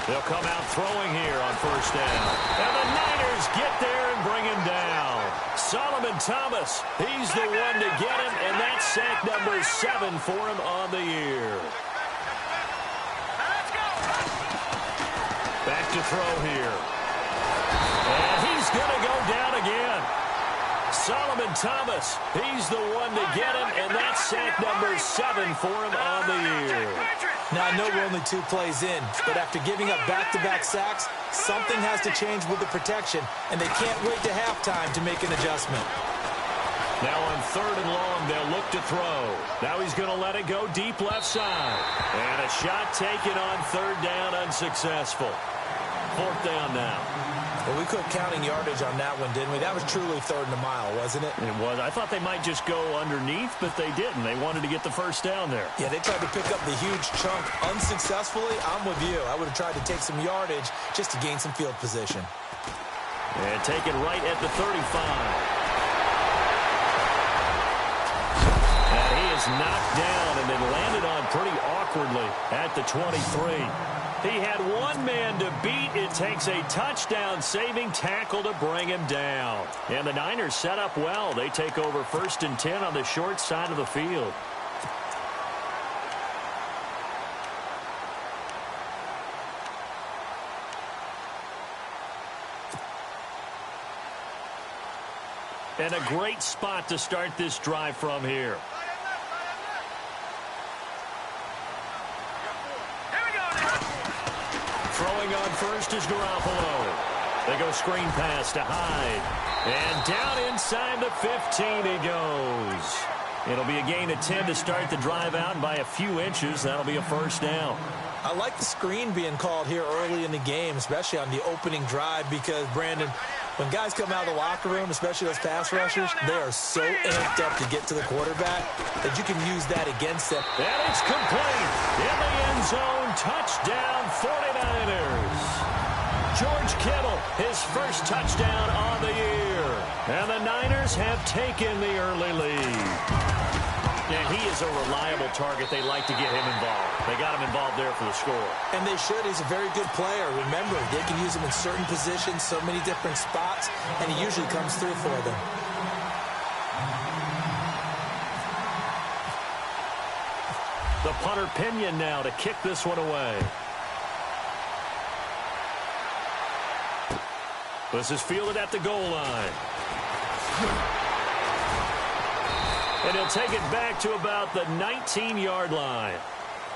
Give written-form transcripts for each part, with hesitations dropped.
They'll come out throwing here on first down. And the Niners get there and bring him down. Solomon Thomas, he's the one to get him, and that's sack number 7 for him on the year. Back to throw here. And he's going to go down again. Solomon Thomas, he's the one to get him, and that's sack number 7 for him on the year. Now, I know we're only 2 plays in, but after giving up back-to-back sacks, something has to change with the protection, and they can't wait to halftime to make an adjustment. Now on 3rd and long, they'll look to throw. Now he's going to let it go deep left side. And a shot taken on 3rd down, unsuccessful. 4th down now. Well, we quit counting yardage on that one, didn't we? That was truly 3rd and a mile, wasn't it? It was. I thought they might just go underneath, but they didn't. They wanted to get the first down there. Yeah, they tried to pick up the huge chunk unsuccessfully. I'm with you. I would have tried to take some yardage just to gain some field position. And take it right at the 35. And he is knocked down and then landed on pretty awkwardly at the 23. He had one man to beat. It takes a touchdown-saving tackle to bring him down. And the Niners set up well. They take over 1st and 10 on the short side of the field. And a great spot to start this drive from here. Throwing on first is Garoppolo. They go screen pass to Hyde. And down inside the 15 he goes. It'll be a gain of 10 to start the drive out, and by a few inches, that'll be a first down. I like the screen being called here early in the game, especially on the opening drive, because, Brandon, when guys come out of the locker room, especially those pass rushers, they are so amped up to get to the quarterback that you can use that against them. And it's complete. In the end zone, touchdown 49ers. George Kittle, his first touchdown on the year. And the Niners have taken the early lead. And he is a reliable target. They like to get him involved. They got him involved there for the score. And they should. He's a very good player. Remember, they can use him in certain positions, so many different spots, and he usually comes through for them. The punter Pinion now to kick this one away. This is fielded at the goal line. And he'll take it back to about the 19-yard line.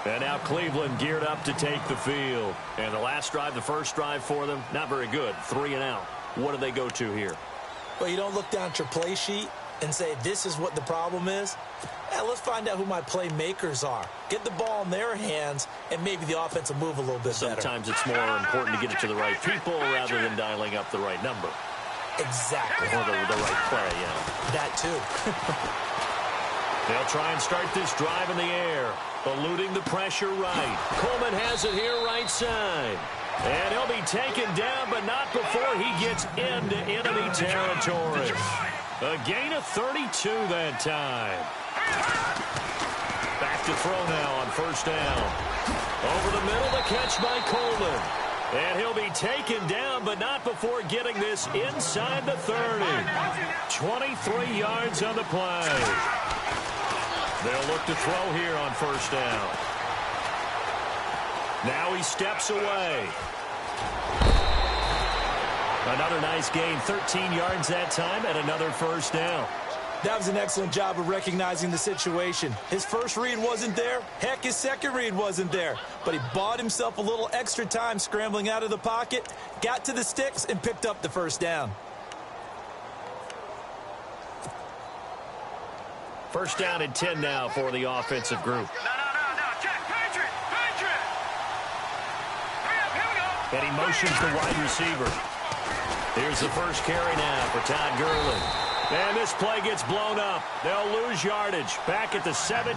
And now Cleveland geared up to take the field. And the last drive, the first drive for them, not very good. 3 and out. What do they go to here? Well, you don't look down at your play sheet and say, this is what the problem is. Let's find out who my playmakers are. Get the ball in their hands, and maybe the offense will move a little bit better. Sometimes it's more important to get it to the right people rather than dialing up the right number. Exactly. Or the right play, yeah. That too. They'll try and start this drive in the air, eluding the pressure right. Coleman has it here right side. And he'll be taken down, but not before he gets into enemy territory. A gain of 32 that time. Back to throw now on first down. Over the middle, the catch by Coleman. And he'll be taken down, but not before getting this inside the 30. 23 yards on the play. They'll look to throw here on first down. Now he steps away. Another nice gain, 13 yards that time, and another first down. That was an excellent job of recognizing the situation. His first read wasn't there. Heck, his second read wasn't there. But he bought himself a little extra time scrambling out of the pocket, got to the sticks, and picked up the first down. First down and 10 now for the offensive group. No, check, Patriot. And he motions the wide receiver. Here's the first carry now for Todd Gurley. And this play gets blown up. They'll lose yardage back at the 17.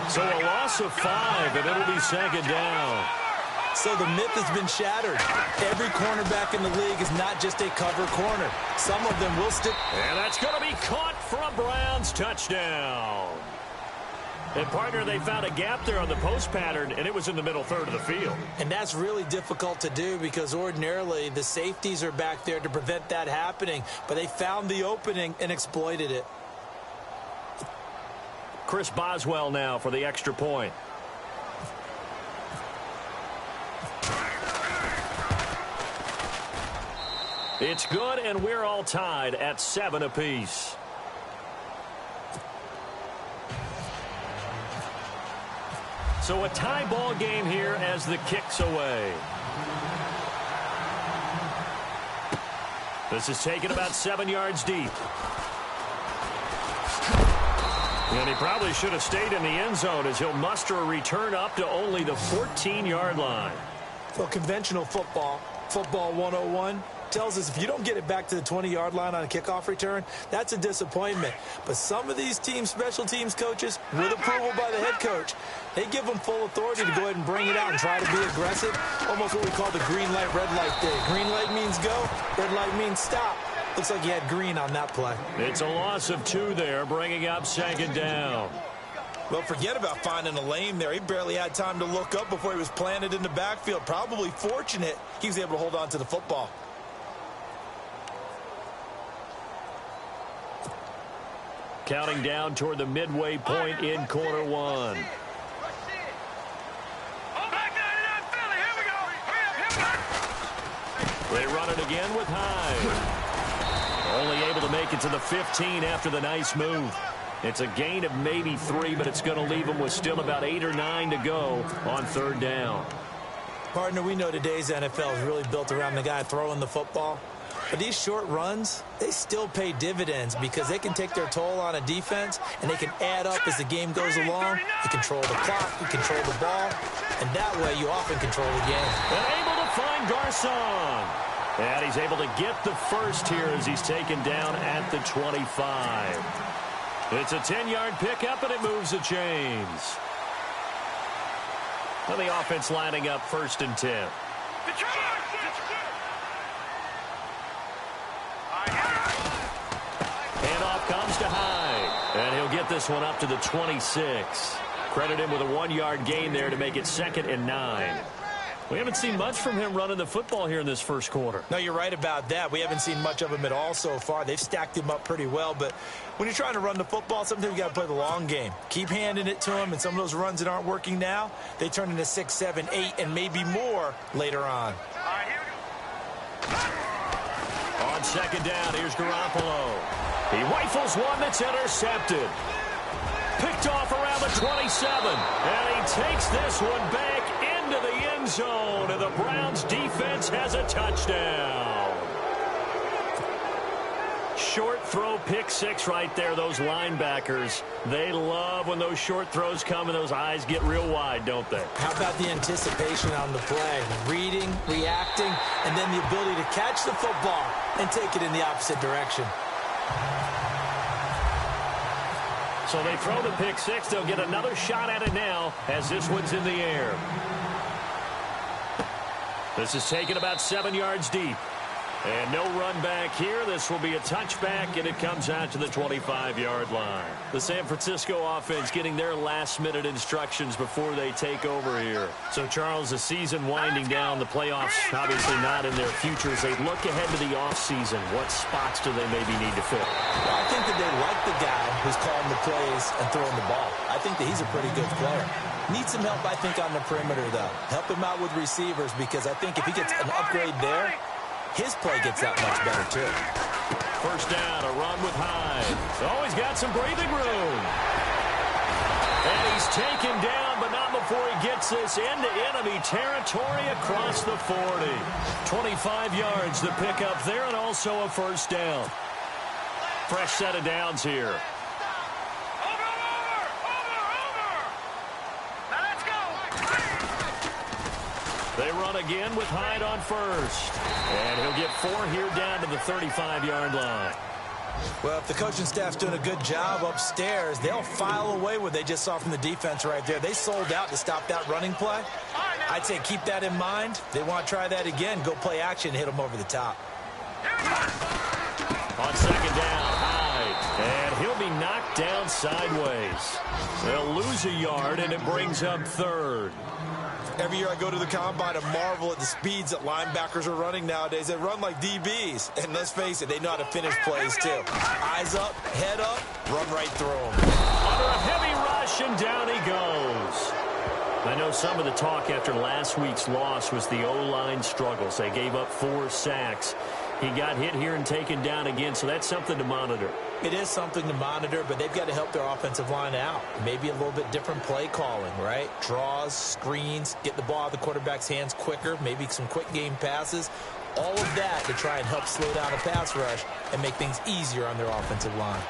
So a loss of 5, and it'll be second down. So the myth has been shattered. Every cornerback in the league is not just a cover corner. Some of them will stick. And that's going to be caught for a Browns touchdown. And, partner, they found a gap there on the post pattern, and it was in the middle third of the field. And that's really difficult to do because ordinarily the safeties are back there to prevent that happening. But they found the opening and exploited it. Chris Boswell now for the extra point. It's good, and we're all tied at 7 apiece. So a tie ball game here as the kick's away. This is taken about 7 yards deep. And he probably should have stayed in the end zone as he'll muster a return up to only the 14-yard line. Well, conventional football 101, tells us if you don't get it back to the 20-yard line on a kickoff return, that's a disappointment. But some of these teams, special teams coaches, with approval by the head coach, they give them full authority to go ahead and bring it out and try to be aggressive. Almost what we call the green light, red light thing. Green light means go, red light means stop. Looks like he had green on that play. It's a loss of 2 there, bringing up 2nd down. Well, forget about finding a lane there. He barely had time to look up before he was planted in the backfield. Probably fortunate he was able to hold on to the football. Counting down toward the midway point in quarter 1. They run it again with Hyde. Only able to make it to the 15 after the nice move. It's a gain of maybe 3, but it's going to leave them with still about 8 or 9 to go on 3rd down. Partner, we know today's NFL is really built around the guy throwing the football. But these short runs, they still pay dividends because they can take their toll on a defense and they can add up as the game goes along. You control the clock, you control the ball, and that way you often control the game. And able to find Garcon. And he's able to get the first here as he's taken down at the 25. It's a 10-yard pickup, and it moves the chains. And the offense lining up 1st and 10. Handoff comes to Hyde. And he'll get this one up to the 26. Credit him with a 1-yard gain there to make it 2nd and 9. We haven't seen much from him running the football here in this first quarter. No, you're right about that. We haven't seen much of him at all so far. They've stacked him up pretty well, but when you're trying to run the football, sometimes you got to play the long game. Keep handing it to him, and some of those runs that aren't working now, they turn into 6, 7, 8, and maybe more later on. On 2nd down, here's Garoppolo. He rifles one that's intercepted. Picked off around the 27, and he takes this one back into the end zone, and the Browns defense has a touchdown. Short throw, pick 6 right there. Those linebackers, they love when those short throws come and those eyes get real wide, don't they? How about the anticipation on the play? Reading, reacting, and then the ability to catch the football and take it in the opposite direction. So they throw the pick 6. They'll get another shot at it now as this one's in the air. This is taken about 7 yards deep. And no run back here. This will be a touchback, and it comes out to the 25-yard line. The San Francisco offense getting their last-minute instructions before they take over here. So, Charles, the season winding down, the playoffs obviously not in their future. As they look ahead to the offseason, what spots do they maybe need to fill? Well, I think that they like the guy who's calling the plays and throwing the ball. I think that he's a pretty good player. Needs some help, I think, on the perimeter, though. Help him out with receivers because I think if he gets an upgrade there, his play gets that much better, too. First down, a run with Hyde. Oh, he's got some breathing room. And he's taken down, but not before he gets this into enemy territory across the 40. 25 yards to pick up there, and also a first down. Fresh set of downs here. They run again with Hyde on first. And he'll get 4 here down to the 35-yard line. Well, if the coaching staff's doing a good job upstairs, they'll file away what they just saw from the defense right there. They sold out to stop that running play. I'd say keep that in mind. They want to try that again. Go play action and hit them over the top. On 2nd down, Hyde. And he'll be knocked down sideways. They'll lose a yard, and it brings up third. Every year I go to the combine and marvel at the speeds that linebackers are running nowadays. They run like DBs. And let's face it, they know how to finish plays too. Eyes up, head up, run right through them. Under a heavy rush, and down he goes. I know some of the talk after last week's loss was the O-line struggles. They gave up 4 sacks. He got hit here and taken down again, so that's something to monitor. It is something to monitor, but they've got to help their offensive line out. Maybe a little bit different play calling, right? Draws, screens, get the ball out of the quarterback's hands quicker, maybe some quick game passes. All of that to try and help slow down a pass rush and make things easier on their offensive line.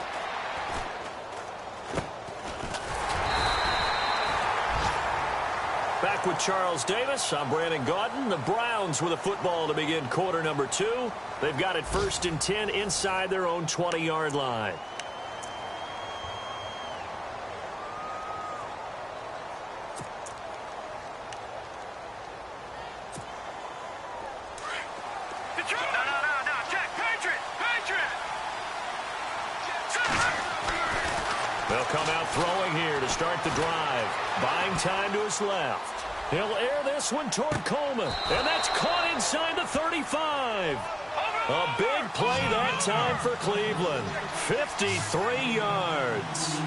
Back with Charles Davis, I'm Brandon Gaudin. The Browns with a football to begin quarter number 2. They've got it 1st and 10 inside their own 20-yard line. No, check, Patriot! They'll come out throwing here to start the drive. Buying time to his left. He'll air this one toward Coleman. And that's caught inside the 35. A big play that time for Cleveland. 53 yards.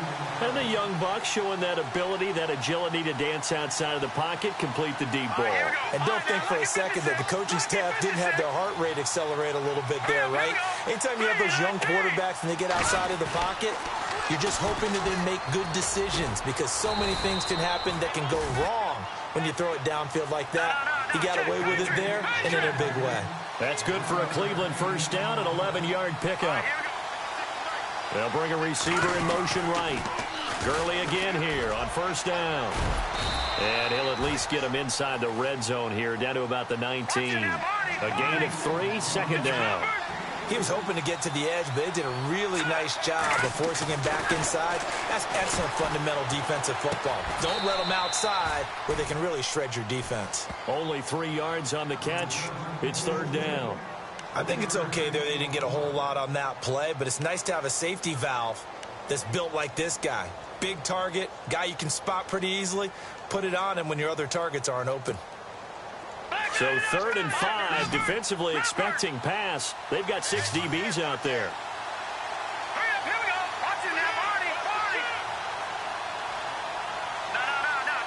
And the young buck showing that ability, that agility to dance outside of the pocket, complete the deep ball. And don't think for a second that the coaching staff didn't have their heart rate accelerate a little bit there, right? Anytime you have those young quarterbacks and they get outside of the pocket, you're just hoping that they make good decisions because so many things can happen that can go wrong when you throw it downfield like that. He got away with it there and in a big way. That's good for a Cleveland first down, an 11-yard pickup. They'll bring a receiver in motion right. Gurley again here on first down. And he'll at least get him inside the red zone here, down to about the 19. A gain of 3, second down. He was hoping to get to the edge, but they did a really nice job of forcing him back inside. That's excellent fundamental defensive football. Don't let them outside where they can really shred your defense. Only 3 yards on the catch. It's third down. I think it's okay there. They didn't get a whole lot on that play, but it's nice to have a safety valve that's built like this guy. Big target, guy you can spot pretty easily. Put it on him when your other targets aren't open. So 3rd and 5, defensively expecting pass. They've got 6 DBs out there. Hurry up, here we go. Watch it now, Barney. No,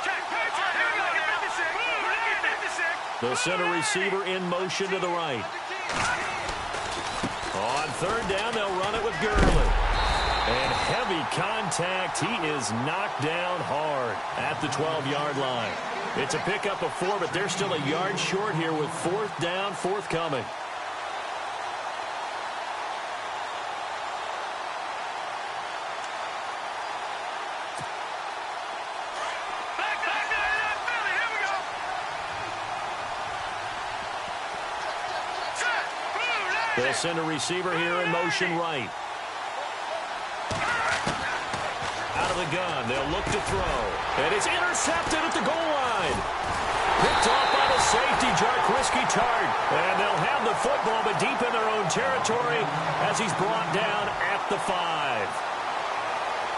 check, Patriot. Here we go, get 56. The center receiver in motion to the right. On 3rd down, they'll run it with Gurley. And heavy contact. He is knocked down hard at the 12-yard line. It's a pickup of 4, but they're still a yard short here with 4th down forthcoming. They'll send a receiver here in motion right. Out of the gun, they'll look to throw. And it's intercepted at the goal line. Picked off by the safety, Jarquiski Tart. And they'll have the football, but deep in their own territory as he's brought down at the 5.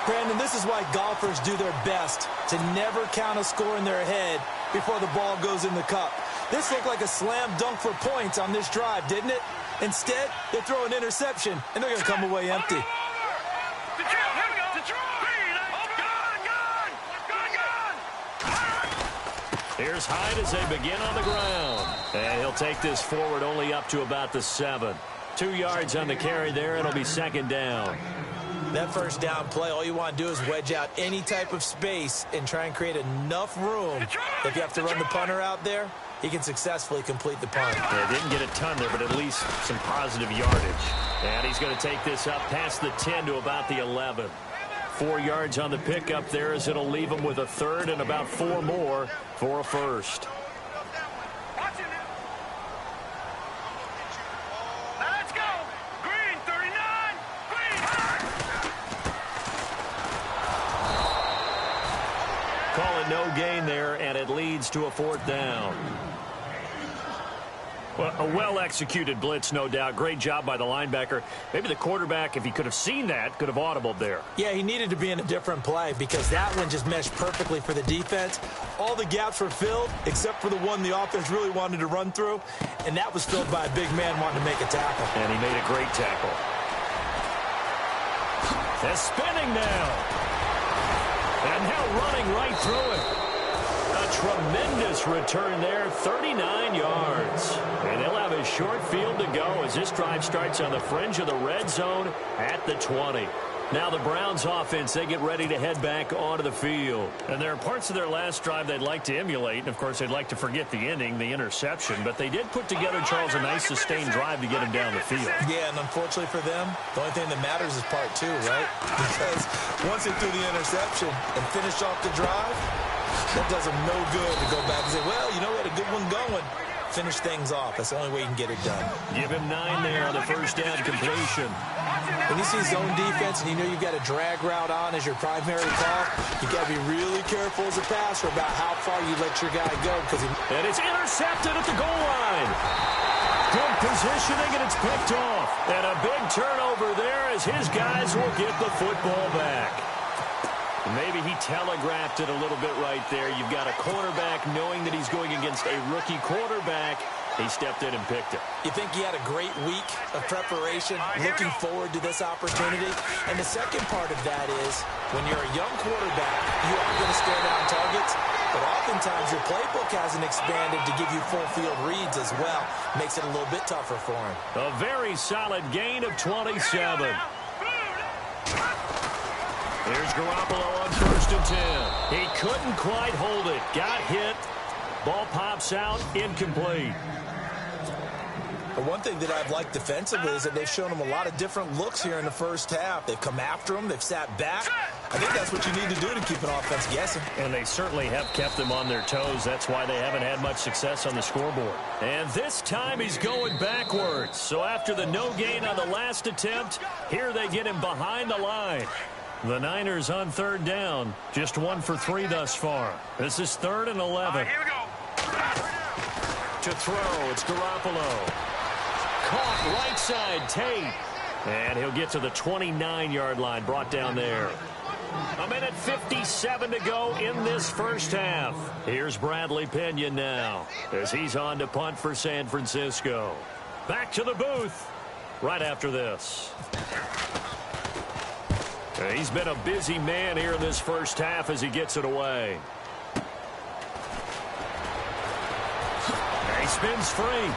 Brandon, this is why golfers do their best to never count a score in their head before the ball goes in the cup. This looked like a slam dunk for points on this drive, didn't it? Instead, they throw an interception, and they're going to come away empty. Here's Hyde as they begin on the ground. And he'll take this forward only up to about the 7. 2 yards on the carry there. It'll be 2nd down. That first down play, all you want to do is wedge out any type of space and try and create enough room. If you have to run the punter out there, he can successfully complete the punt. Yeah, didn't get a ton there, but at least some positive yardage. And he's going to take this up past the 10 to about the 11. 4 yards on the pickup there as it'll leave him with a 3rd and about 4 more for a first. Let's go. Green, 39. Green. Call it no gain there, and it leads to a 4th down. Well, a well-executed blitz, no doubt. Great job by the linebacker. Maybe the quarterback, if he could have seen that, could have audibled there. Yeah, he needed to be in a different play because that one just meshed perfectly for the defense. All the gaps were filled except for the one the offense really wanted to run through, and that was filled by a big man wanting to make a tackle. And he made a great tackle. They're spinning now. And now running right through it. A tremendous return there, 39 yards. And they'll have a short field to go as this drive starts on the fringe of the red zone at the 20. Now the Browns offense, they get ready to head back onto the field. And there are parts of their last drive they'd like to emulate. And, of course, they'd like to forget the ending, the interception. But they did put together, Charles, a nice sustained drive to get him down the field. Yeah, and unfortunately for them, the only thing that matters is part two, right? Because once they threw the interception and finished off the drive, that does them no good to go back and say, well, you know what, a good one going. Finish things off. That's the only way you can get it done. Give him 9 there on the first down completion. When you see zone defense and you know you've got a drag route on as your primary call, you've got to be really careful as a passer about how far you let your guy go. And it's intercepted at the goal line. Good positioning, and it's picked off. And a big turnover there as his guys will get the football back. Maybe he telegraphed it a little bit right there. You've got a cornerback knowing that he's going against a rookie quarterback. He stepped in and picked it. You think he had a great week of preparation, looking forward to this opportunity? And the second part of that is, when you're a young quarterback, you are going to stare down targets, but oftentimes your playbook hasn't expanded to give you full field reads as well. Makes it a little bit tougher for him. A very solid gain of 27. Here's Garoppolo on 1st and 10. He couldn't quite hold it. Got hit. Ball pops out. Incomplete. But one thing that I've liked defensively is that they've shown him a lot of different looks here in the first half. They've come after him. They've sat back. I think that's what you need to do to keep an offense guessing. And they certainly have kept them on their toes. That's why they haven't had much success on the scoreboard. And this time he's going backwards. So after the no gain on the last attempt, here they get him behind the line. The Niners on 3rd down. Just 1 for 3 thus far. This is 3rd and 11. Here we go. To throw, it's Garoppolo. Caught right side, Tate. And he'll get to the 29-yard line, brought down there. 1:57 to go in this first half. Here's Bradley Pinion now as he's on to punt for San Francisco. Back to the booth right after this. He's been a busy man here in this first half as he gets it away. He spins free.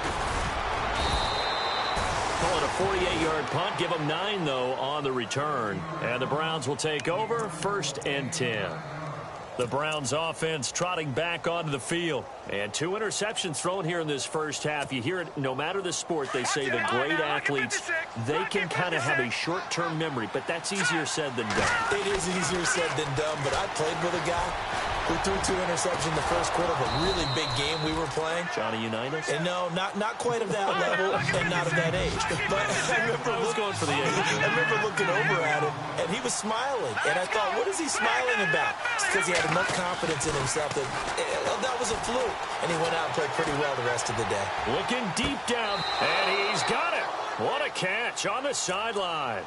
Call it a 48-yard punt. Give him 9, though, on the return. And the Browns will take over 1st and 10. The Browns offense trotting back onto the field. And 2 interceptions thrown here in this first half. You hear it, no matter the sport, they say the great athletes, they can kind of have a short-term memory, but that's easier said than done. It is easier said than done, but I played with a guy who threw 2 interceptions in the first quarter of a really big game we were playing. Johnny Unitas? And no, not quite of that level and not of that age. But I was going for the age. I remember looking over at him, and he was smiling. And I thought, what is he smiling about? It's because he had enough confidence in himself that was a fluke. And he went out and played pretty well the rest of the day. Looking deep down, and he's got it. What a catch on the sideline.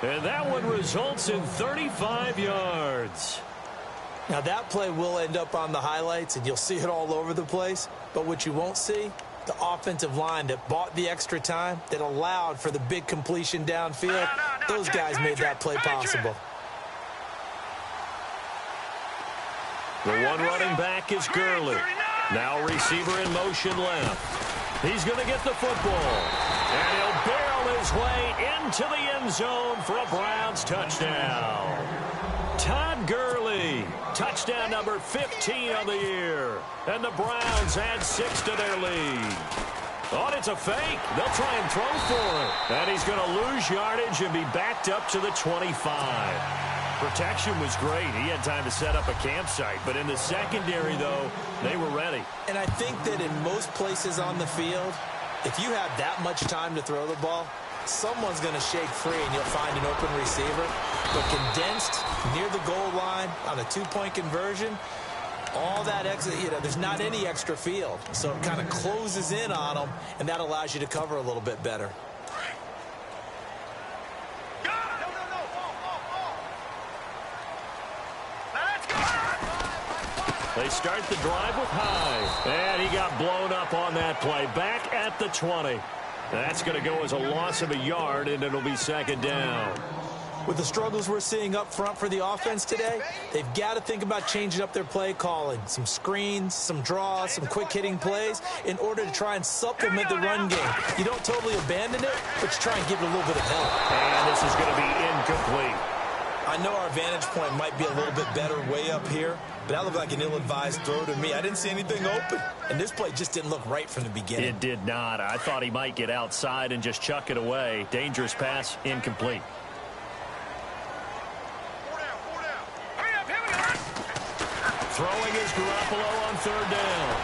And that one results in 35 yards. Now, that play will end up on the highlights, and you'll see it all over the place. But what you won't see, the offensive line that bought the extra time, that allowed for the big completion downfield, those guys made that play possible. The one running back is Gurley. Now receiver in motion left. He's going to get the football. And he'll barrel his way into the end zone for a Browns touchdown. Todd Gurley, touchdown number 15 on the year. And the Browns add 6 to their lead. Oh, it's a fake. They'll try and throw for it. And he's going to lose yardage and be backed up to the 25. Protection was great. He had time to set up a campsite. But in the secondary, though, they were ready. And I think that in most places on the field, if you have that much time to throw the ball, someone's going to shake free and you'll find an open receiver. But condensed near the goal line on a 2-point conversion, All that extra, there's not any extra field. So it kind of closes in on them, and that allows you to cover a little bit better. They start the drive with Hyde. And he got blown up on that play. Back at the 20. That's going to go as a loss of a yard, and it'll be second down. With the struggles we're seeing up front for the offense today, they've got to think about changing up their play calling. Some screens, some draws, some quick-hitting plays in order to try and supplement the run game. You don't totally abandon it, but you try and give it a little bit of help. And this is going to be incomplete. I know our vantage point might be a little bit better way up here, but that looked like an ill-advised throw to me. I didn't see anything open, and this play just didn't look right from the beginning. It did not. I thought he might get outside and just chuck it away. Dangerous pass, incomplete. Throwing is Garoppolo on third down.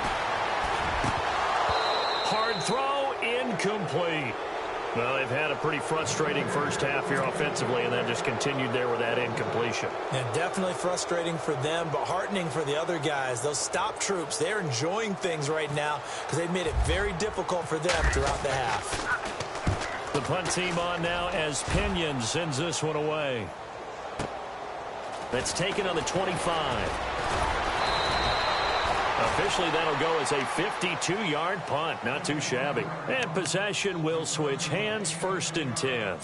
Hard throw, incomplete. Well, they've had a pretty frustrating first half here offensively, and then just continued there with that incompletion. Yeah, definitely frustrating for them, but heartening for the other guys. Those stop troops, they're enjoying things right now because they've made it very difficult for them throughout the half. The punt team on now as Pinion sends this one away. That's taken on the 25. Officially, that'll go as a 52-yard punt. Not too shabby. And possession will switch hands, 1st and 10.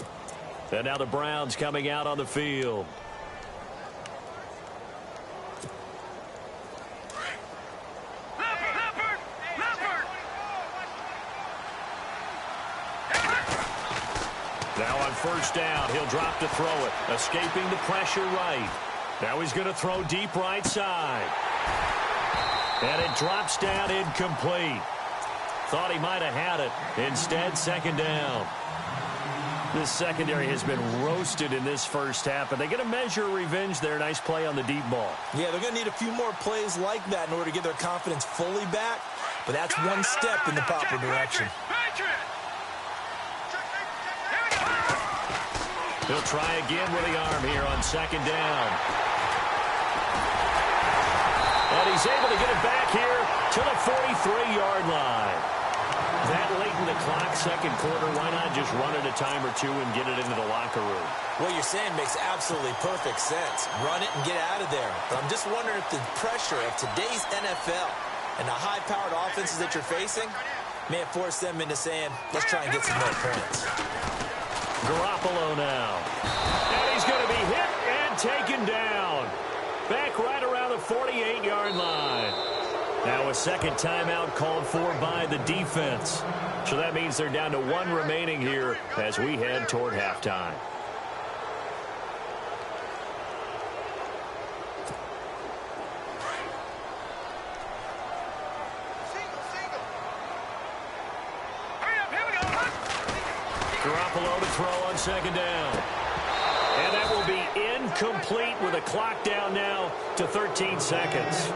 And now the Browns coming out on the field. Now on 1st down, he'll drop to throw it. Escaping the pressure right. Now he's going to throw deep right side. And it drops down incomplete. Thought he might have had it. Instead, 2nd down. This secondary has been roasted in this first half, but they get a measure of revenge there. Nice play on the deep ball. Yeah, they're going to need a few more plays like that in order to get their confidence fully back, but that's one step in the proper direction. He'll try again with the arm here on 2nd down. And he's able to get it back here to the 43-yard line. That late in the clock, 2nd quarter, why not just run it a time or two and get it into the locker room? What you're saying makes absolutely perfect sense. Run it and get out of there. But I'm just wondering if the pressure of today's NFL and the high-powered offenses that you're facing may have forced them into saying, let's try and get some more points. Garoppolo now. And he's going to be hit and taken down. Back right around the 48-yard line. Now a second timeout called for by the defense. So that means they're down to 1 remaining here as we head toward halftime. Garoppolo to throw on 2nd down. And that will be incomplete with a clock down now to 13 seconds.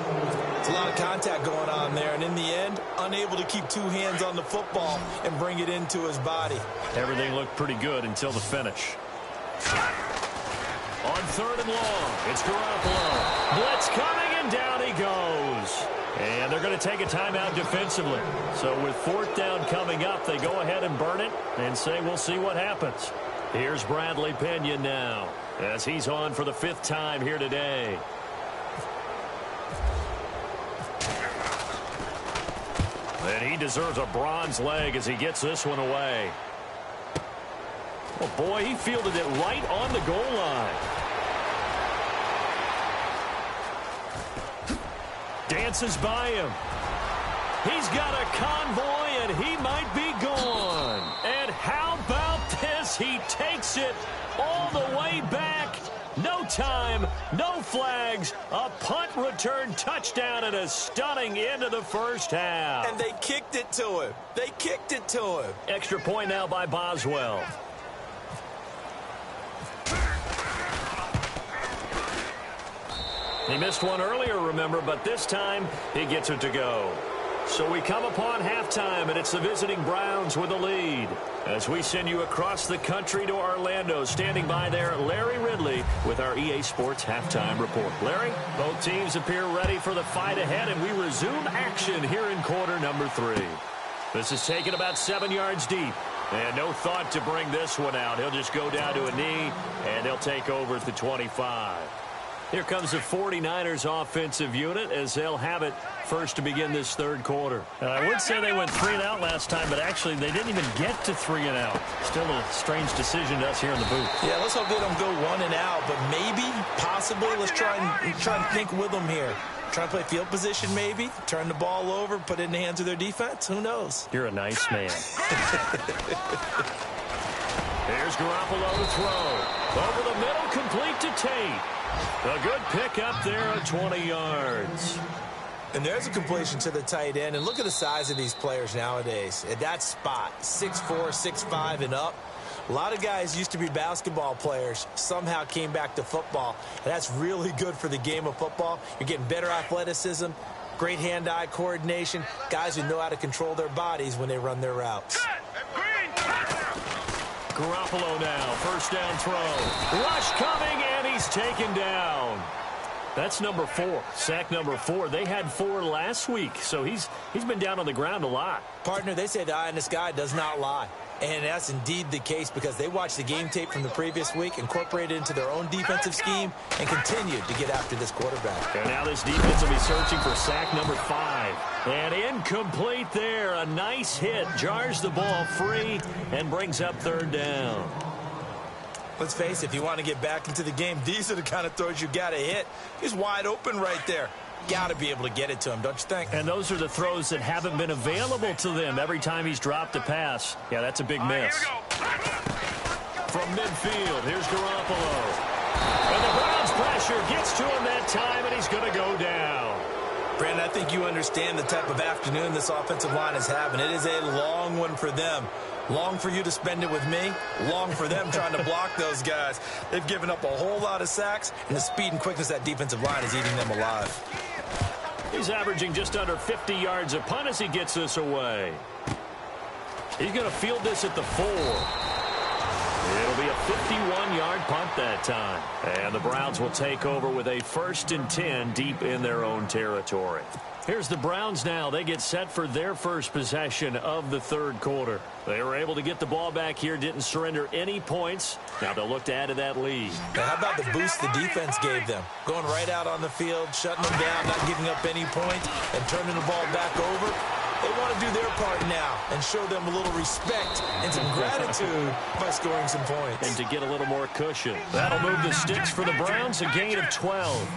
It's a lot of contact going on there, and in the end, unable to keep 2 hands on the football and bring it into his body. Everything looked pretty good until the finish. On 3rd and long, it's Garoppolo. Blitz coming, and down he goes. And they're going to take a timeout defensively. So with 4th down coming up, they go ahead and burn it and say we'll see what happens. Here's Bradley Pinion now as he's on for the 5th time here today. And he deserves a bronze leg as he gets this one away. Oh, boy, he fielded it right on the goal line. Dances by him. He's got a convoy, and he might be gone. And how about this? He takes it all the way back. No time, no flags, a punt return touchdown, and a stunning end of the first half. And they kicked it to him. They kicked it to him. Extra point now by Boswell. He missed one earlier, remember, but this time he gets it to go. So we come upon halftime, and it's the visiting Browns with the lead. As we send you across the country to Orlando, standing by there, Larry Ridley with our EA Sports Halftime Report. Larry, both teams appear ready for the fight ahead, and we resume action here in quarter number 3. This is taken about 7 yards deep. And no thought to bring this one out. He'll just go down to a knee, and they'll take over at the 25. Here comes the 49ers offensive unit as they'll have it first to begin this third quarter. I would say they went 3 and out last time, but actually they didn't even get to 3 and out. Still a strange decision to us here in the booth. Yeah, let's hope they don't go 1 and out, but maybe, possibly, let's try and think with them here. Try to play field position maybe, turn the ball over, put it in the hands of their defense. Who knows? You're a nice man. Here's Garoppolo to throw. Over the middle, complete to Tate. A good pick up there at 20 yards. And there's a completion to the tight end. And look at the size of these players nowadays. At that spot, 6'4", 6'5", and up. A lot of guys used to be basketball players, somehow came back to football. And that's really good for the game of football. You're getting better athleticism, great hand-eye coordination, guys who know how to control their bodies when they run their routes. Garoppolo now, first down throw. Rush coming, and he's taken down. That's number 4, sack number 4. They had 4 last week, so he's been down on the ground a lot. Partner, they say the eye in the sky does not lie. And that's indeed the case because they watched the game tape from the previous week, incorporated it into their own defensive scheme, and continued to get after this quarterback. And now this defense will be searching for sack number 5. And incomplete there. A nice hit. Jars the ball free and brings up third down. Let's face it, if you want to get back into the game, these are the kind of throws you got to hit. He's wide open right there. Got to be able to get it to him, don't you think? And those are the throws that haven't been available to them every time he's dropped a pass. Yeah, that's a big miss. From midfield, here's Garoppolo. And the Browns pressure gets to him that time, and he's going to go down. Brandon, I think you understand the type of afternoon this offensive line is having. It is a long one for them. Long for you to spend it with me. Long for them trying to block those guys. They've given up a whole lot of sacks, and the speed and quickness of that defensive line is eating them alive. He's averaging just under 50 yards a punt as he gets this away. He's going to field this at the 4. It'll be a 51-yard punt that time. And the Browns will take over with a 1st and 10 deep in their own territory. Here's the Browns now. They get set for their first possession of the third quarter. They were able to get the ball back here, didn't surrender any points. Now they'll look to add to that lead. Now, how about the boost the defense gave them? Going right out on the field, shutting them down, not giving up any points, and turning the ball back over. They want to do their part now and show them a little respect and some gratitude by scoring some points. And to get a little more cushion. That'll move the sticks for the Browns, a gain of 12.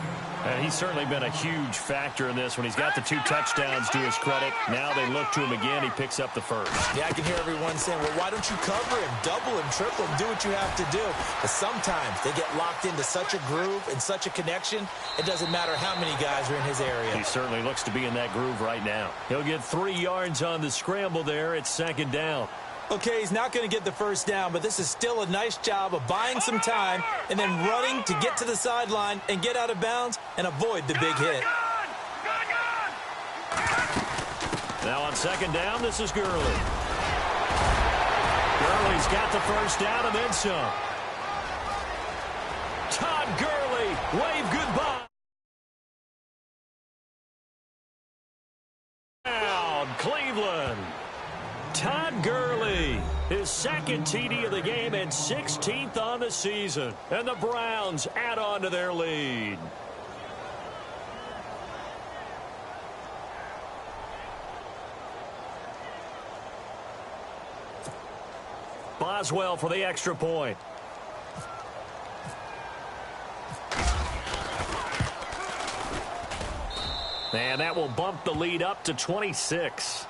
And he's certainly been a huge factor in this when he's got the 2 touchdowns to his credit. Now they look to him again. He picks up the first. Yeah, I can hear everyone saying, well, why don't you cover him, double him, triple him, do what you have to do. But sometimes they get locked into such a groove and such a connection, it doesn't matter how many guys are in his area. He certainly looks to be in that groove right now. He'll get 3 yards on the scramble there. It's 2nd down. Okay, he's not going to get the first down, but this is still a nice job of buying some time and then running to get to the sideline and get out of bounds and avoid the big hit. Now on 2nd down, this is Gurley. Gurley's got the first down and then some. Todd Gurley, wave goodbye. Down, Cleveland. Todd Gurley, his 2nd TD of the game and 16th on the season. And the Browns add on to their lead. Boswell for the extra point. And that will bump the lead up to 26.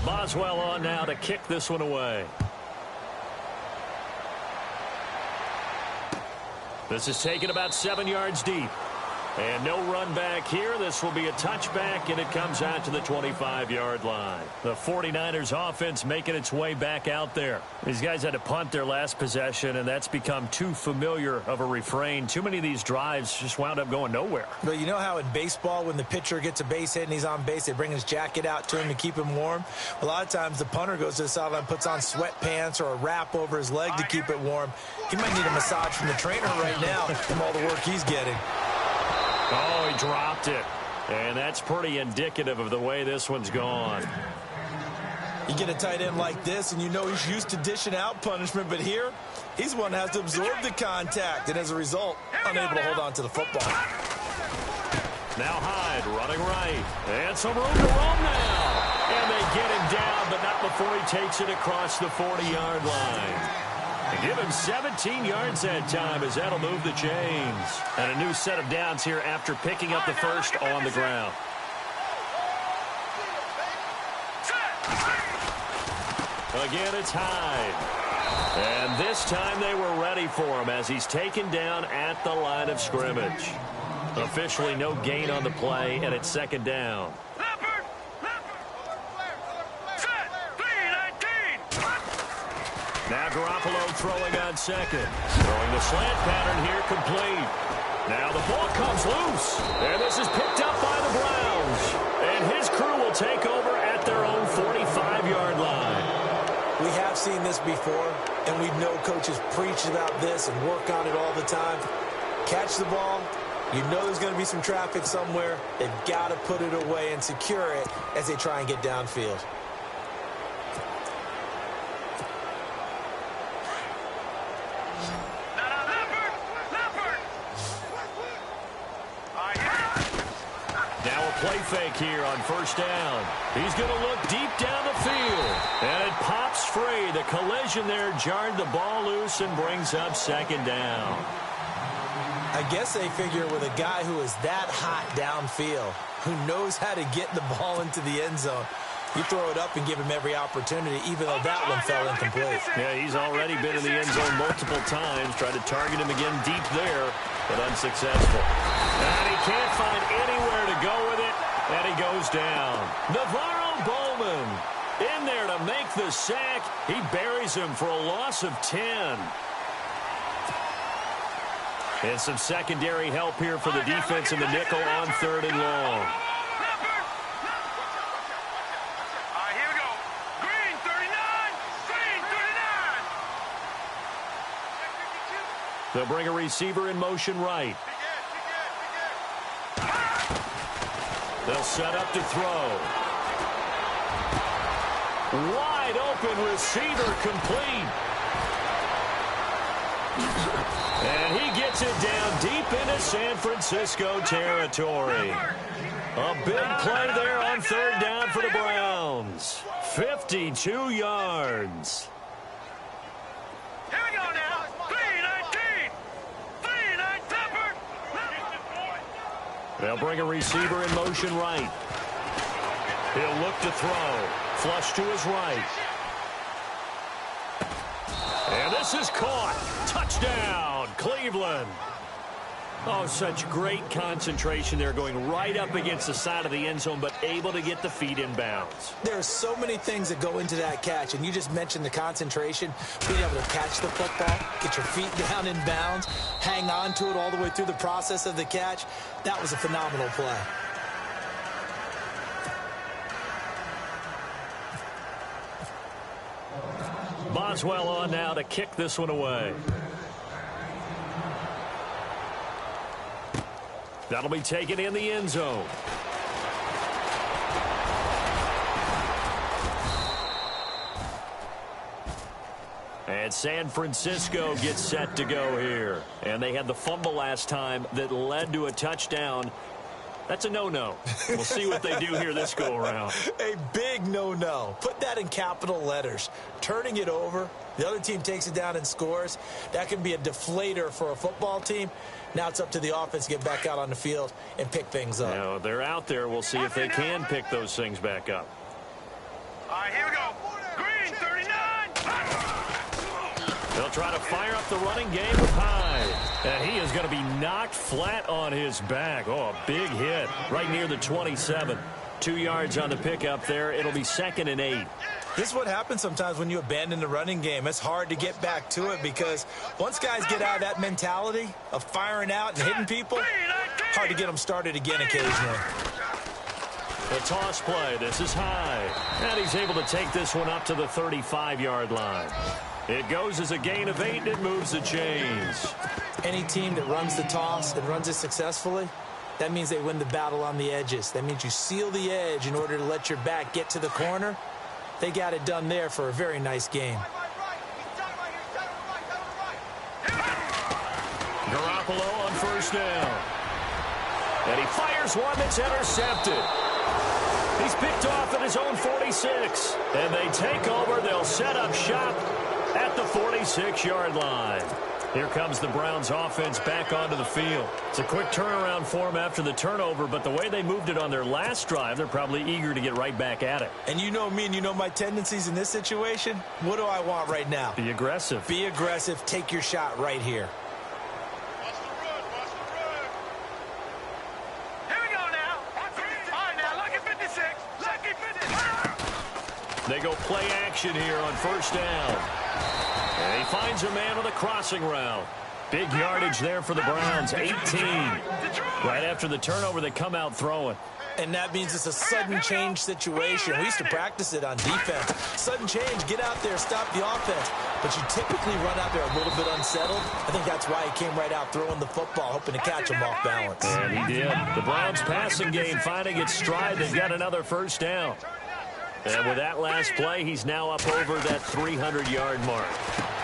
Boswell on now to kick this one away. This is taken about 7 yards deep. And no run back here. This will be a touchback, and it comes out to the 25-yard line. The 49ers offense making its way back out there. These guys had to punt their last possession, and that's become too familiar of a refrain. Too many of these drives just wound up going nowhere. But you know how in baseball, when the pitcher gets a base hit and he's on base, they bring his jacket out to him to keep him warm? A lot of times the punter goes to the sideline, puts on sweatpants or a wrap over his leg to keep it warm. He might need a massage from the trainer right now from all the work he's getting. Oh, he dropped it. And that's pretty indicative of the way this one's gone. You get a tight end like this, and you know he's used to dishing out punishment, but here, he's one that has to absorb the contact, and as a result, unable to hold on to the football. Now Hyde running right. And some room to roam now. And they get him down, but not before he takes it across the 40-yard line. They give him 17 yards that time as that'll move the chains. And a new set of downs here after picking up the first on the ground. Again, it's Hyde. And this time they were ready for him as he's taken down at the line of scrimmage. Officially no gain on the play, and it's second down. Now Garoppolo throwing on second. Throwing the slant pattern here complete. Now the ball comes loose. And this is picked up by the Browns. And his crew will take over at their own 45-yard line. We have seen this before, and we know coaches preach about this and work on it all the time. Catch the ball. You know there's going to be some traffic somewhere. They've got to put it away and secure it as they try and get downfield. Play fake here on first down. He's going to look deep down the field. And it pops free. The collision there jarred the ball loose and brings up second down. I guess they figure with a guy who is that hot downfield, who knows how to get the ball into the end zone, you throw it up and give him every opportunity, even though that one fell incomplete. Yeah, he's already been in the end zone multiple times. Tried to target him again deep there, but unsuccessful. And he can't find anywhere to go with it, and he goes down. Navarro Bowman in there to make the sack. He buries him for a loss of 10. And some secondary help here for the defense in the nickel on 3rd and long. They'll bring a receiver in motion right. They'll set up to throw. Wide open receiver complete. And he gets it down deep into San Francisco territory. A big play there on 3rd down for the Browns. 52 yards. Here we go now. 3-19. 3-9 Tupper. They'll bring a receiver in motion right. He'll look to throw. Flush to his right. And this is caught. Touchdown, Cleveland. Oh, such great concentration there, going right up against the side of the end zone, but able to get the feet in bounds. There are so many things that go into that catch, and you just mentioned the concentration, being able to catch the football, get your feet down in bounds, hang on to it all the way through the process of the catch. That was a phenomenal play. Boswell on now to kick this one away. That'll be taken in the end zone. And San Francisco gets set to go here. And they had the fumble last time that led to a touchdown. That's a no-no. We'll see what they do here this go-around. A big no-no. Put that in capital letters. Turning it over, the other team takes it down and scores. That can be a deflator for a football team. Now it's up to the offense to get back out on the field and pick things up. Now, they're out there. We'll see if they can pick those things back up. All right, here we go. Green, 39. They'll try to fire up the running game with Hyde. And he is going to be knocked flat on his back. Oh, a big hit right near the 27. 2 yards on the pickup there. It'll be 2nd and 8. This is what happens sometimes when you abandon the running game. It's hard to get back to it because once guys get out of that mentality of firing out and hitting people, hard to get them started again occasionally. The toss play. This is Hyde. And he's able to take this one up to the 35-yard line. It goes as a gain of 8, and it moves the chains. Any team that runs the toss and runs it successfully, that means they win the battle on the edges. That means you seal the edge in order to let your back get to the corner. They got it done there for a very nice game. Garoppolo on first down. And he fires one that's intercepted. He's picked off at his own 46. And they take over. They'll set up shop at the 46-yard line. Here comes the Browns offense back onto the field. It's a quick turnaround for them after the turnover, but the way they moved it on their last drive, they're probably eager to get right back at it. And you know me and you know my tendencies in this situation. What do I want right now? Be aggressive. Be aggressive. Take your shot right here. Watch the run. Watch the run. Here we go now. All right, now, lucky 56. Lucky 56. They go play action here on first down. And he finds a man with a crossing route. Big yardage there for the Browns, 18. Right after the turnover, they come out throwing. And that means it's a sudden change situation. We used to practice it on defense. Sudden change, get out there, stop the offense. But you typically run out there a little bit unsettled. I think that's why he came right out throwing the football, hoping to catch him off balance. And he did. The Browns passing game finding its stride. They've got another first down. And with that last play, he's now up over that 300-yard mark.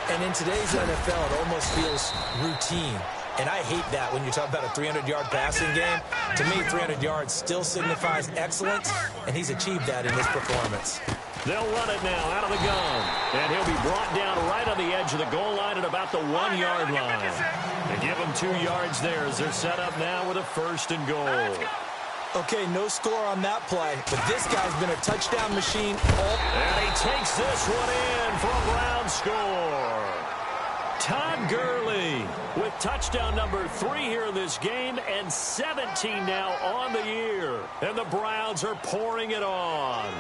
And in today's NFL, it almost feels routine. And I hate that when you talk about a 300-yard passing game. To me, 300 yards still signifies excellence, and he's achieved that in this performance. They'll run it now out of the gun. And he'll be brought down right on the edge of the goal line at about the 1-yard line. They give him 2 yards there as they're set up now with a 1st and goal. Okay, no score on that play, but this guy's been a touchdown machine. And he takes this one in for a Brown score. Todd Gurley with touchdown number 3 here in this game and 17 now on the year. And the Browns are pouring it on.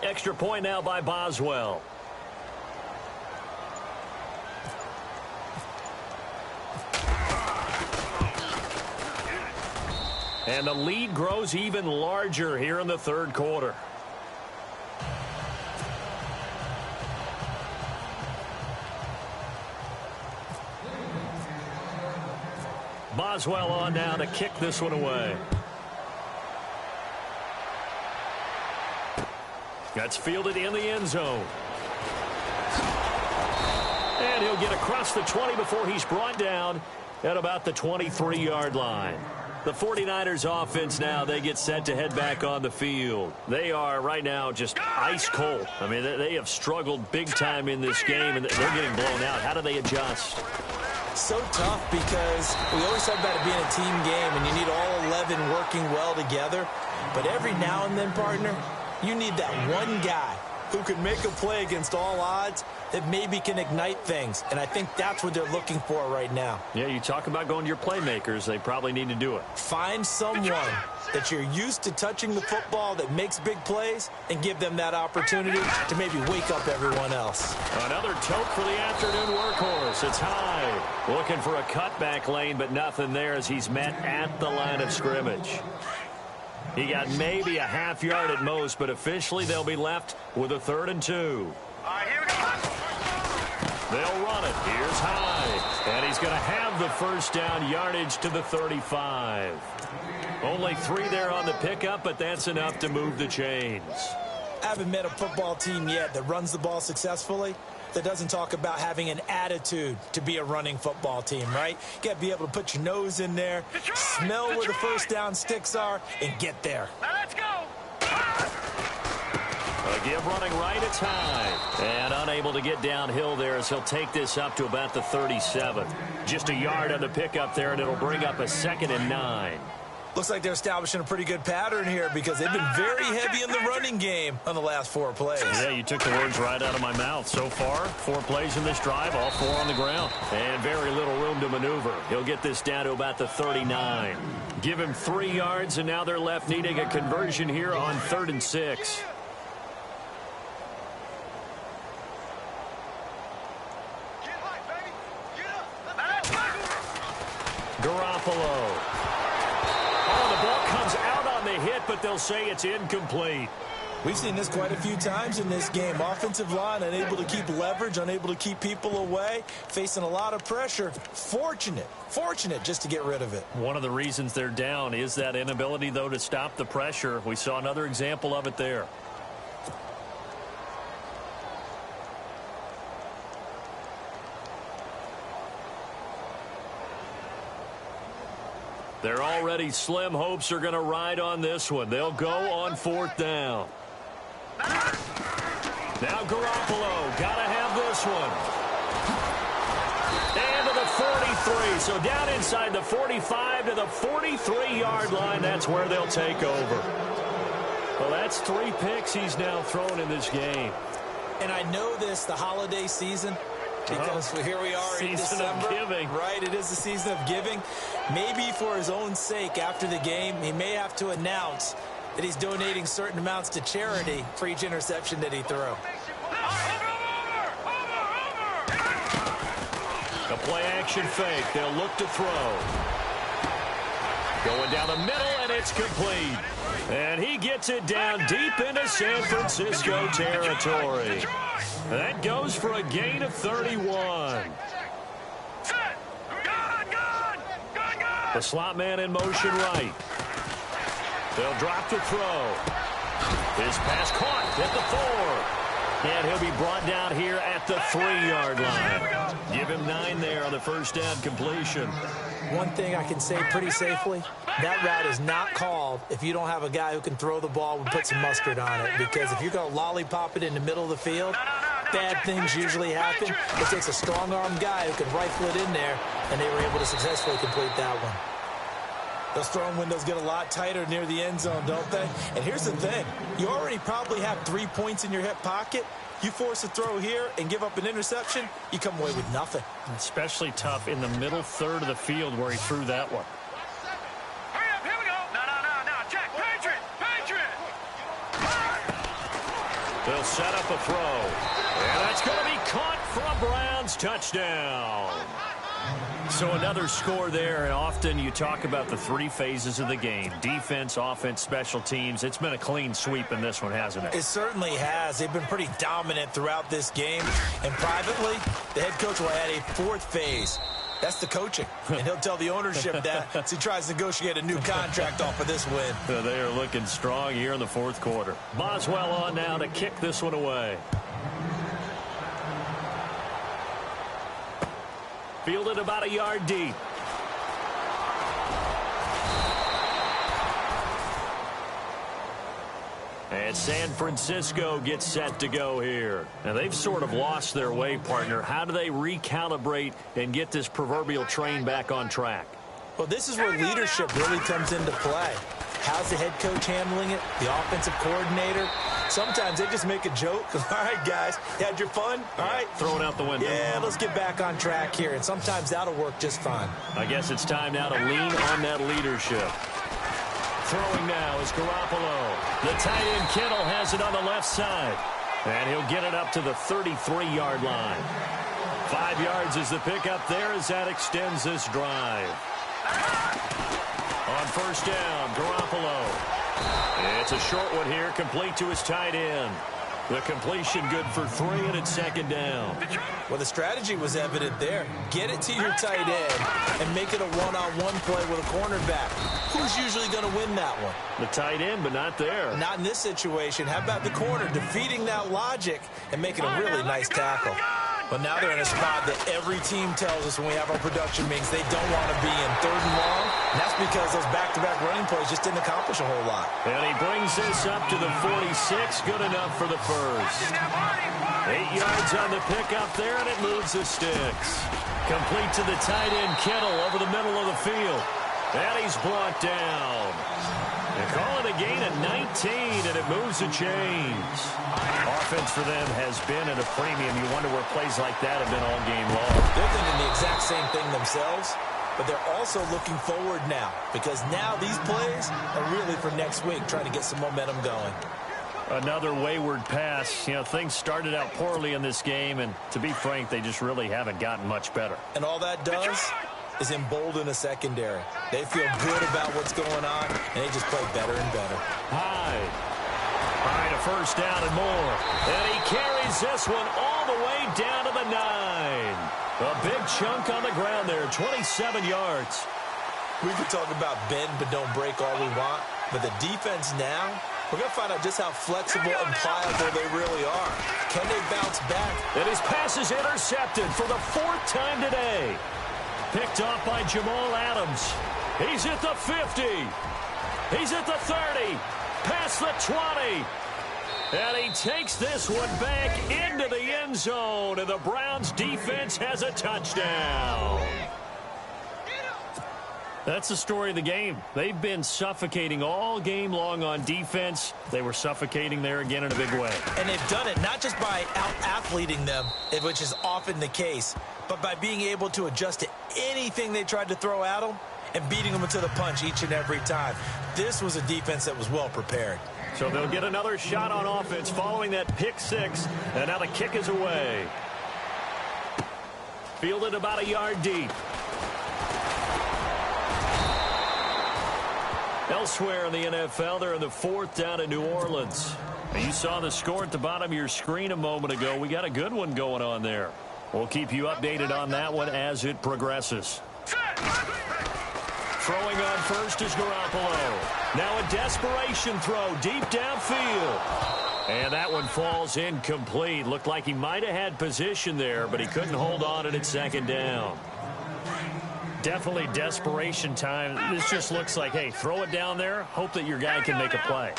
Extra point now by Boswell. And the lead grows even larger here in the 3rd quarter. Boswell on now to kick this one away. That's fielded in the end zone. And he'll get across the 20 before he's brought down at about the 23-yard line. The 49ers offense now, they get set to head back on the field. They are right now just ice cold. I mean, they have struggled big time in this game, and they're getting blown out. How do they adjust? So tough because we always talk about it being a team game, and you need all 11 working well together. But every now and then, partner, you need that one guy who can make a play against all odds that maybe can ignite things. And I think that's what they're looking for right now. Yeah, you talk about going to your playmakers. They probably need to do it. Find someone that you're used to touching the football that makes big plays and give them that opportunity to maybe wake up everyone else. Another tote for the afternoon workhorse. It's Hyde. Looking for a cutback lane, but nothing there as he's met at the line of scrimmage. He got maybe a half yard at most, but officially they'll be left with a 3rd and 2. All right, here we go. They'll run it. Here's Hyde. And he's going to have the first down, yardage to the 35. Only 3 there on the pickup, but that's enough to move the chains. I haven't met a football team yet that runs the ball successfully that doesn't talk about having an attitude to be a running football team, right? You got to be able to put your nose in there, smell where the first down sticks are, and get there. Now let's go. Give running right, it's high. And unable to get downhill there as he'll take this up to about the 37. Just a yard on the pickup there, and it'll bring up a 2nd and 9. Looks like they're establishing a pretty good pattern here because they've been very heavy in the running game on the last 4 plays. Yeah, you took the words right out of my mouth. So far, 4 plays in this drive, all 4 on the ground. And very little room to maneuver. He'll get this down to about the 39. Give him 3 yards, and now they're left needing a conversion here on 3rd and 6. Garoppolo. Oh, the ball comes out on the hit, but they'll say it's incomplete. We've seen this quite a few times in this game. Offensive line unable to keep leverage, unable to keep people away, facing a lot of pressure. Fortunate just to get rid of it. One of the reasons they're down is that inability, though, to stop the pressure. We saw another example of it there. Their already slim hopes are going to ride on this one. They'll go on 4th down. Now Garoppolo, got to have this one. And to the 43. So down inside the 45 to the 43-yard line. That's where they'll take over. Well, that's 3 picks he's now thrown in this game. And I know this, the holiday season, because here we are in December. Season of giving. Right, it is the season of giving. Maybe for his own sake after the game, he may have to announce that he's donating certain amounts to charity for each interception that he threw. A play-action fake. They'll look to throw. Going down the middle, and it's complete. And he gets it down deep into San Francisco territory. That goes for a gain of 31. The slot man in motion right. They'll drop the throw. His pass caught at the 4. And he'll be brought down here at the 3-yard line. Give him 9 there on the first down completion. One thing I can say pretty safely, that route is not called if you don't have a guy who can throw the ball and put some mustard on it. Because if you're going to lollipop it in the middle of the field, bad things usually happen. It takes a strong-armed guy who can rifle it in there, and they were able to successfully complete that one. Those throwing windows get a lot tighter near the end zone, don't they? And here's the thing. You already probably have 3 points in your hip pocket. You force a throw here and give up an interception, you come away with nothing. Especially tough in the middle third of the field where he threw that one. Hurry up, here we go. No, Jack, Patriot. They'll set up a throw. And that's going to be caught for a Browns touchdown. So another score there, and often you talk about the 3 phases of the game. Defense, offense, special teams. It's been a clean sweep in this one, hasn't it? It certainly has. They've been pretty dominant throughout this game. And privately, the head coach will add a 4th phase. That's the coaching. And he'll tell the ownership that as he tries to negotiate a new contract off of this win. They are looking strong here in the 4th quarter. Boswell on now to kick this one away. Fielded about a yard deep. And San Francisco gets set to go here. Now, they've sort of lost their way, partner. How do they recalibrate and get this proverbial train back on track? Well, this is where leadership really comes into play. How's the head coach handling it? The offensive coordinator? Sometimes they just make a joke. All right, guys, you had your fun? All right. Throw it out the window. Yeah, let's get back on track here. And sometimes that'll work just fine. I guess it's time now to lean on that leadership. Throwing now is Garoppolo. The tight end Kittle has it on the left side. And he'll get it up to the 33-yard line. 5 yards is the pickup there as that extends this drive. On first down, Garoppolo. It's a short one here, complete to his tight end. The completion good for 3, and it's 2nd down. Well, the strategy was evident there. Get it to your tight end and make it a one-on-one play with a cornerback. Who's usually going to win that one? The tight end, but not there. Not in this situation. How about the corner defeating that logic and making a really nice tackle? Well, now they're in a spot that every team tells us when we have our production meetings they don't want to be in, 3rd and long. And that's because those back-to-back running plays just didn't accomplish a whole lot. And he brings this up to the 46. Good enough for the first. 8 yards on the pickup there, and it moves the sticks. Complete to the tight end, Kittle, over the middle of the field. And he's brought down. They call it a gain of 19, and it moves the chains. Offense for them has been at a premium. You wonder where plays like that have been all game long. They're thinking the exact same thing themselves, but they're also looking forward now because now these plays are really for next week, trying to get some momentum going. Another wayward pass. You know, things started out poorly in this game, and to be frank, they just really haven't gotten much better. And all that does is embolden a secondary. They feel good about what's going on, and they just play better and better. Hyde. Hyde, a first down and more. And he carries this one all the way down to the 9. A big chunk on the ground there, 27 yards. We could talk about bend but don't break all we want, but the defense now, we're going to find out just how flexible and pliable they really are. Can they bounce back? And his pass is intercepted for the 4th time today. Picked off by Jamal Adams. He's at the 50. He's at the 30. Past the 20. And he takes this one back into the end zone. And the Browns defense has a touchdown. That's the story of the game. They've been suffocating all game long on defense. They were suffocating there again in a big way. And they've done it not just by out-athleting them, which is often the case, but by being able to adjust to anything they tried to throw at them and beating them to the punch each and every time. This was a defense that was well prepared. So they'll get another shot on offense following that pick 6. And now the kick is away. Fielded about a yard deep. Elsewhere in the NFL, they're in the 4th down in New Orleans. You saw the score at the bottom of your screen a moment ago. We got a good one going on there. We'll keep you updated on that one as it progresses. Throwing on first is Garoppolo. Now a desperation throw deep downfield. And that one falls incomplete. Looked like he might have had position there, but he couldn't hold on and it's 2nd down. Definitely desperation time. This just looks like, hey, throw it down there. Hope that your guy can make a play.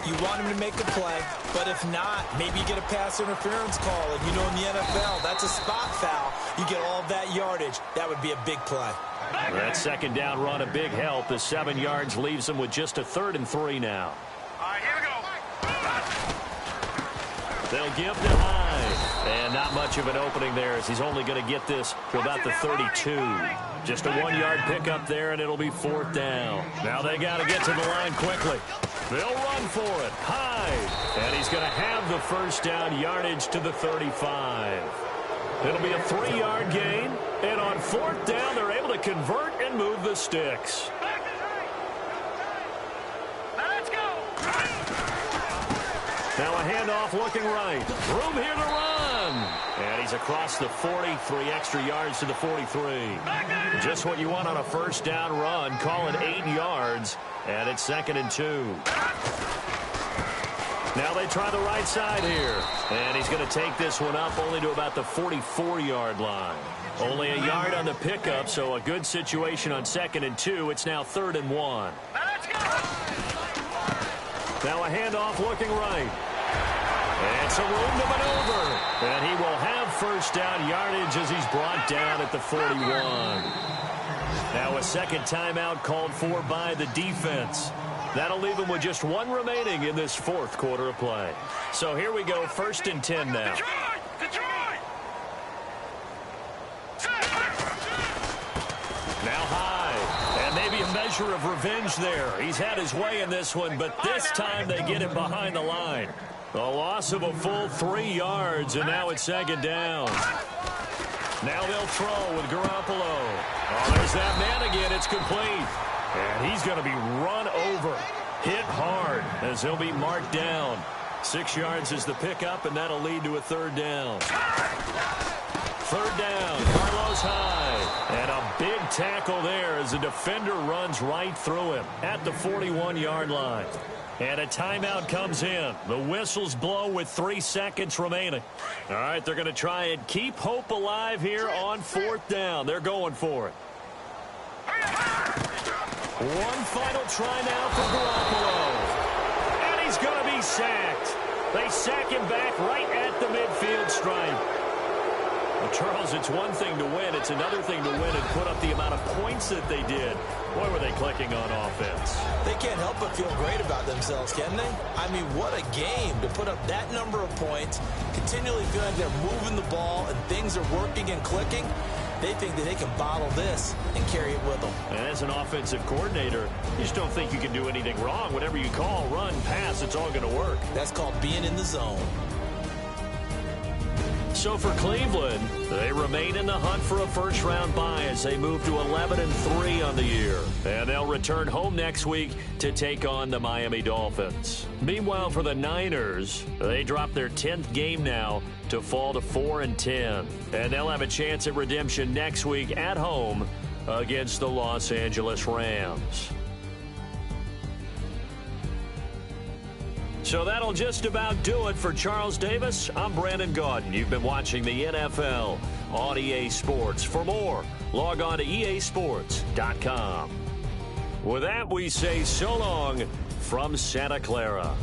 You want him to make a play, but if not, maybe you get a pass interference call. And you know in the NFL, that's a spot foul. You get all of that yardage. That would be a big play. That 2nd down run, a big help. The 7 yards leaves them with just a 3rd and 3 now. All right, here we go. They'll give to Hyde. And not much of an opening there as he's only going to get this to about the 32. Just a 1-yard pickup there, and it'll be 4th down. Now they got to get to the line quickly. They'll run for it. Hyde. And he's going to have the 1st down yardage to the 35. It'll be a 3-yard gain. And on 4th down, they're able to convert and move the sticks. Let's go. Now a handoff looking right. Room here to run. And he's across the 40, 3 extra yards to the 43. Just what you want on a 1st down run. Call it 8 yards. And it's 2nd and 2. Now they try the right side here. And he's going to take this one up only to about the 44-yard line. Only a yard on the pickup, so a good situation on 2nd and 2. It's now 3rd and 1. Let's go. Now a handoff looking right. And it's a room to maneuver. And he will have 1st down yardage as he's brought down at the 41. Now a 2nd timeout called for by the defense. That'll leave him with just 1 remaining in this 4th quarter of play. So here we go, 1st and 10 now. Detroit! Now Hyde. And maybe a measure of revenge there. He's had his way in this one, but this time they get him behind the line. A loss of a full 3 yards, and now it's 2nd down. Now they'll throw with Garoppolo. Oh, there's that man again. It's complete. And he's going to be run over, hit hard, as he'll be marked down. 6 yards is the pickup, and that'll lead to a 3rd down. 3rd down, Carlos Hyde. And a big tackle there as the defender runs right through him at the 41-yard line. And a timeout comes in. The whistles blow with 3 seconds remaining. All right, they're going to try and keep hope alive here on 4th down. They're going for it. One final try now for Garoppolo. And he's going to be sacked. They sack him back right at the midfield stripe. Well, Charles, it's one thing to win. It's another thing to win and put up the amount of points that they did. Boy, were they clicking on offense. They can't help but feel great about themselves, can they? I mean, what a game to put up that number of points, continually feeling like they're moving the ball and things are working and clicking. They think that they can bottle this and carry it with them. And as an offensive coordinator, you just don't think you can do anything wrong. Whatever you call, run, pass, it's all going to work. That's called being in the zone. So for Cleveland, they remain in the hunt for a first-round bye as they move to 11-3 on the year. And they'll return home next week to take on the Miami Dolphins. Meanwhile, for the Niners, they drop their 10th game now to fall to 4-10. And they'll have a chance at redemption next week at home against the Los Angeles Rams. So that'll just about do it for Charles Davis. I'm Brandon Gaudin. You've been watching the NFL on EA Sports. For more, log on to easports.com. With that, we say so long from Santa Clara.